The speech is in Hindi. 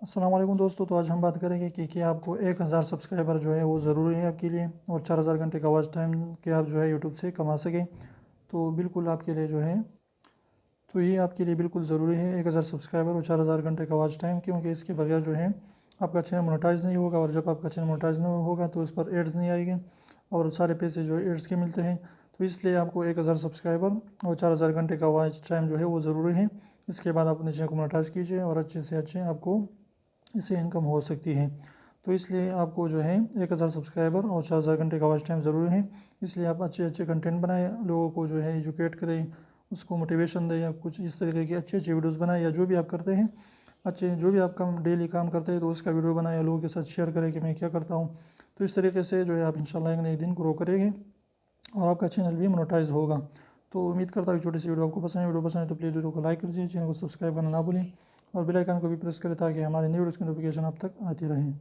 अस्सलाम वालेकुम दोस्तों। तो आज हम बात करेंगे कि आपको 1000 सब्सक्राइबर जो है वो ज़रूरी है आपके लिए और 4000 घंटे का वॉच टाइम के आप जो है यूट्यूब से कमा सकें। तो बिल्कुल आपके लिए जो है तो ये आपके लिए बिल्कुल ज़रूरी है 1000 सब्सक्राइबर और 4000 घंटे का वॉच टाइम, क्योंकि इसके बगैर जो है आपका चैनल मोनेटाइज नहीं होगा और जब आपका चैनल मोनेटाइज नहीं होगा तो उस पर एड्स नहीं आएंगे और सारे पैसे जो है एड्स के मिलते हैं। तो इसलिए आपको 1000 सब्सक्राइबर और 4000 घंटे का वॉच टाइम जो है वो ज़रूरी है। इसके बाद आप अपने चैनल को मोनेटाइज कीजिए और अच्छे से अच्छे आपको इससे इनकम हो सकती है। तो इसलिए आपको जो है 1000 सब्सक्राइबर और 4000 घंटे का वॉच टाइम ज़रूरी है। इसलिए आप अच्छे अच्छे कंटेंट बनाएं, लोगों को जो है एजुकेट करें, उसको मोटिवेशन दें या कुछ इस तरीके की अच्छी अच्छी वीडियोस बनाएं, या जो भी आप करते हैं अच्छे जो भी आप काम डेली काम करते हैं तो उसका वीडियो बनाएं या लोगों के साथ शेयर करें कि मैं क्या करता हूँ। तो इस तरीके से जो है आप इंशाल्लाह एक ना एक दिन ग्रो करेंगे और आपका चैनल भी मोनेटाइज होगा। तो उम्मीद करता हूँ छोटी सी वीडियो आपको पसंद है। वीडियो पसंद है तो प्लीज़ वीडियो को लाइक कर दीजिए, चैनल को सब्सक्राइब करना ना भूलें और बेल आइकन को भी प्रेस करें ताकि हमारे न्यू वीडियोज़ की नोटिफिकेशन आप तक आती रहे।